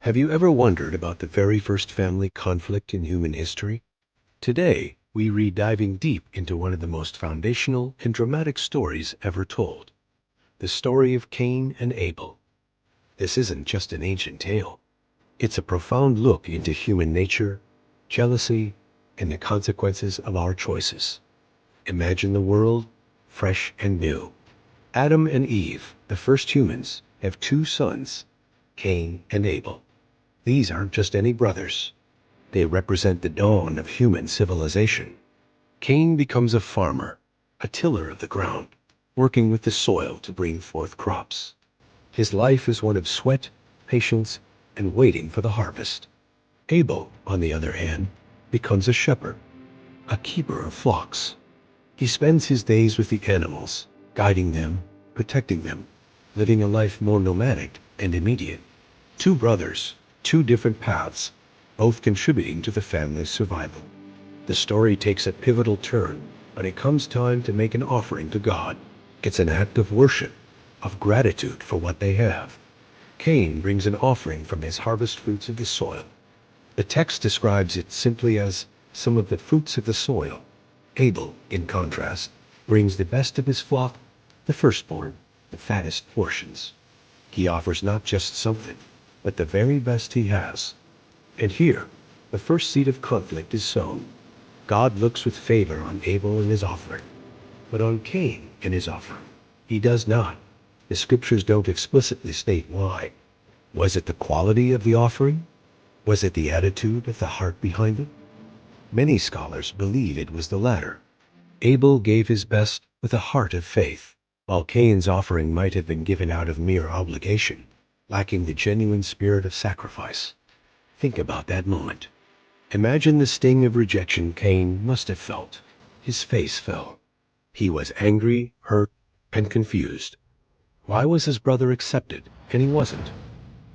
Have you ever wondered about the very first family conflict in human history? Today, we read diving deep into one of the most foundational and dramatic stories ever told. The story of Cain and Abel. This isn't just an ancient tale. It's a profound look into human nature, jealousy, and the consequences of our choices. Imagine the world, fresh and new. Adam and Eve, the first humans, have two sons, Cain and Abel. These aren't just any brothers. They represent the dawn of human civilization. Cain becomes a farmer, a tiller of the ground, working with the soil to bring forth crops. His life is one of sweat, patience, and waiting for the harvest. Abel, on the other hand, becomes a shepherd, a keeper of flocks. He spends his days with the animals, guiding them, protecting them, living a life more nomadic and immediate. Two brothers, two different paths, both contributing to the family's survival. The story takes a pivotal turn when it comes time to make an offering to God. It's an act of worship, of gratitude for what they have. Cain brings an offering from his harvest fruits of the soil. The text describes it simply as some of the fruits of the soil. Abel, in contrast, brings the best of his flock, the firstborn, the fattest portions. He offers not just something, but the very best he has. And here, the first seed of conflict is sown. God looks with favor on Abel and his offering, but on Cain and his offering, he does not. The scriptures don't explicitly state why. Was it the quality of the offering? Was it the attitude of the heart behind it? Many scholars believe it was the latter. Abel gave his best with a heart of faith, while Cain's offering might have been given out of mere obligation, lacking the genuine spirit of sacrifice. Think about that moment. Imagine the sting of rejection Cain must have felt. His face fell. He was angry, hurt, and confused. Why was his brother accepted and he wasn't?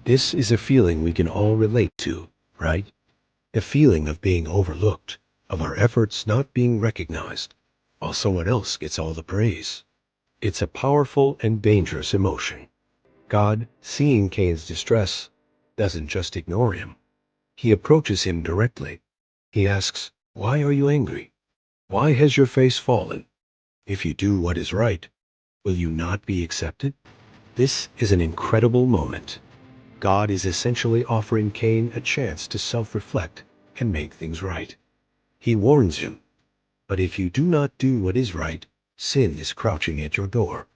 This is a feeling we can all relate to, right? The feeling of being overlooked, of our efforts not being recognized, while someone else gets all the praise. It's a powerful and dangerous emotion. God, seeing Cain's distress, doesn't just ignore him. He approaches him directly. He asks, "Why are you angry? Why has your face fallen? If you do what is right, will you not be accepted?" This is an incredible moment. God is essentially offering Cain a chance to self-reflect and make things right. He warns him, "But if you do not do what is right, sin is crouching at your door.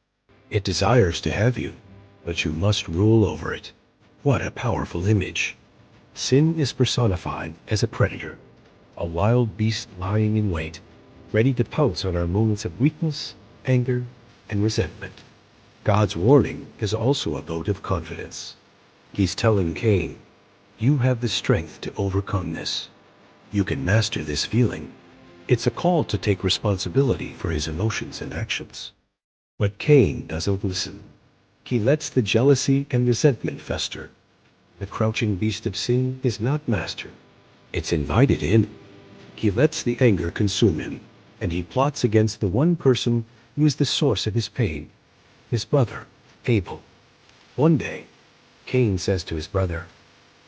It desires to have you, but you must rule over it." What a powerful image. Sin is personified as a predator, a wild beast lying in wait, ready to pounce on our moments of weakness, anger, and resentment. God's warning is also a vote of confidence. He's telling Cain, "You have the strength to overcome this. You can master this feeling." It's a call to take responsibility for his emotions and actions. But Cain doesn't listen. He lets the jealousy and resentment fester. The crouching beast of sin is not mastered. It's invited in. He lets the anger consume him, and he plots against the one person who is the source of his pain, his brother, Abel. One day, Cain says to his brother,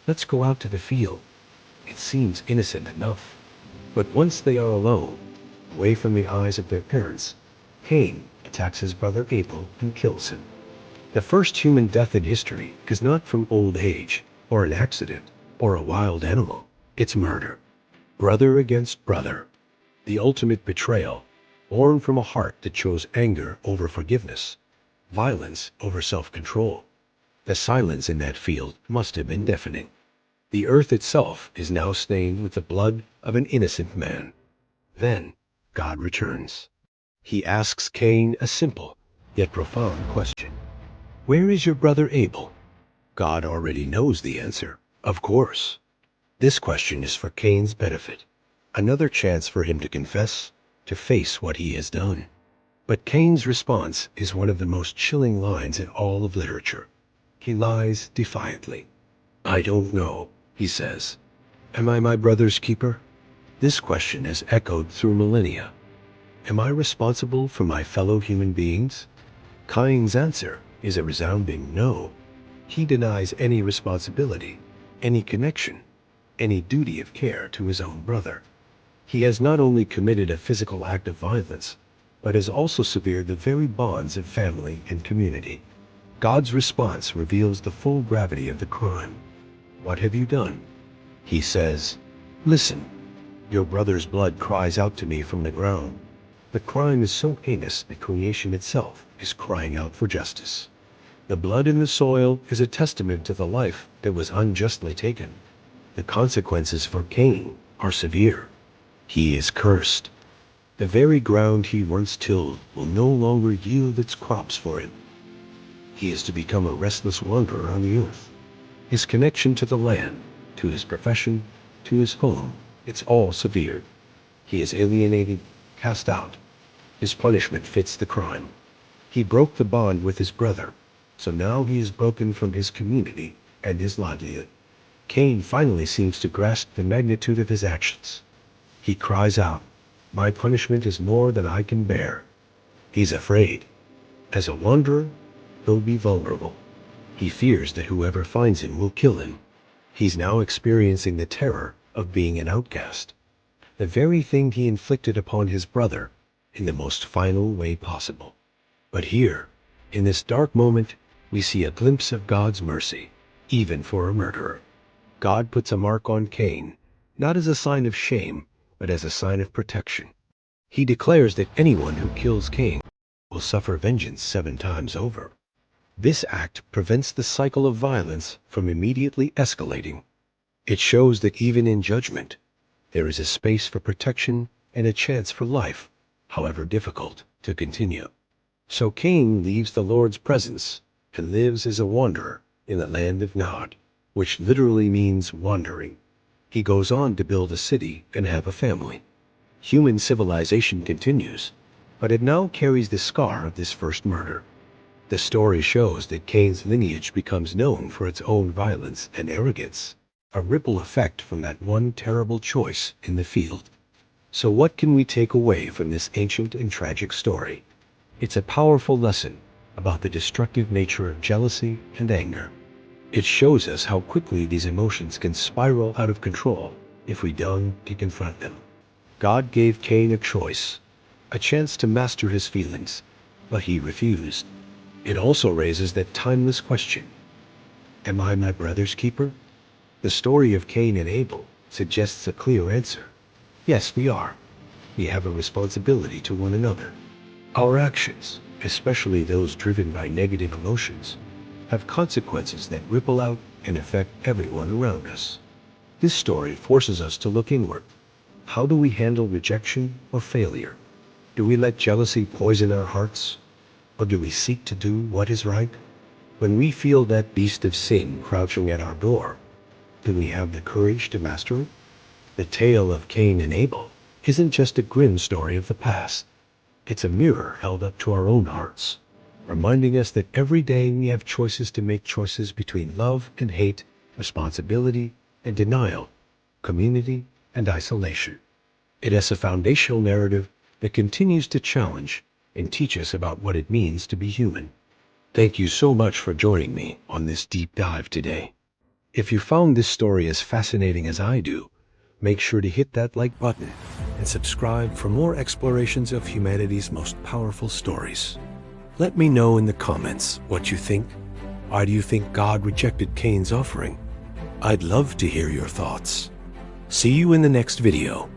"Let's go out to the field." It seems innocent enough. But once they are alone, away from the eyes of their parents, Cain attacks his brother Abel and kills him. The first human death in history is not from old age, or an accident, or a wild animal. It's murder. Brother against brother. The ultimate betrayal, born from a heart that chose anger over forgiveness, violence over self-control. The silence in that field must have been deafening. The earth itself is now stained with the blood of an innocent man. Then God returns. He asks Cain a simple, yet profound question. "Where is your brother Abel?" God already knows the answer, of course. This question is for Cain's benefit, another chance for him to confess, to face what he has done. But Cain's response is one of the most chilling lines in all of literature. He lies defiantly. "I don't know," he says. "Am I my brother's keeper?" This question has echoed through millennia. Am I responsible for my fellow human beings? Cain's answer is a resounding no. He denies any responsibility. any connection, any duty of care to his own brother. He has not only committed a physical act of violence, but has also severed the very bonds of family and community. God's response reveals the full gravity of the crime. What have you done? He says, listen, your brother's blood cries out to me from the ground. The crime is so heinous that creation itself is crying out for justice. The blood in the soil is a testament to the life that was unjustly taken. The consequences for Cain are severe. He is cursed. The very ground he once tilled will no longer yield its crops for him. He is to become a restless wanderer on the earth. His connection to the land, to his profession, to his home, it's all severed. He is alienated, cast out. His punishment fits the crime. He broke the bond with his brother, so now he is broken from his community and his livelihood. Cain finally seems to grasp the magnitude of his actions. He cries out, my punishment is more than I can bear. He's afraid. As a wanderer, he'll be vulnerable. He fears that whoever finds him will kill him. He's now experiencing the terror of being an outcast, the very thing he inflicted upon his brother in the most final way possible. But here, in this dark moment, we see a glimpse of God's mercy, even for a murderer. God puts a mark on Cain, not as a sign of shame, but as a sign of protection. He declares that anyone who kills Cain will suffer vengeance 7 times over. This act prevents the cycle of violence from immediately escalating. It shows that even in judgment, there is a space for protection and a chance for life, however difficult, to continue. So Cain leaves the Lord's presence and lives as a wanderer in the land of Nod, which literally means wandering. He goes on to build a city and have a family. Human civilization continues, but it now carries the scar of this first murder. The story shows that Cain's lineage becomes known for its own violence and arrogance, a ripple effect from that one terrible choice in the field. So what can we take away from this ancient and tragic story? It's a powerful lesson about the destructive nature of jealousy and anger. It shows us how quickly these emotions can spiral out of control if we don't confront them. God gave Cain a choice, a chance to master his feelings, but he refused. It also raises that timeless question, am I my brother's keeper? The story of Cain and Abel suggests a clear answer. Yes, we are. We have a responsibility to one another. Our actions, especially those driven by negative emotions, have consequences that ripple out and affect everyone around us. This story forces us to look inward. How do we handle rejection or failure? Do we let jealousy poison our hearts? Or do we seek to do what is right? When we feel that beast of sin crouching at our door, do we have the courage to master it? The tale of Cain and Abel isn't just a grim story of the past. It's a mirror held up to our own hearts, reminding us that every day we have choices to make, choices between love and hate, responsibility and denial, community and isolation. It is a foundational narrative that continues to challenge and teach us about what it means to be human. Thank you so much for joining me on this deep dive today. If you found this story as fascinating as I do, make sure to hit that like button and subscribe for more explorations of humanity's most powerful stories. Let me know in the comments what you think. Why do you think God rejected Cain's offering? I'd love to hear your thoughts. See you in the next video.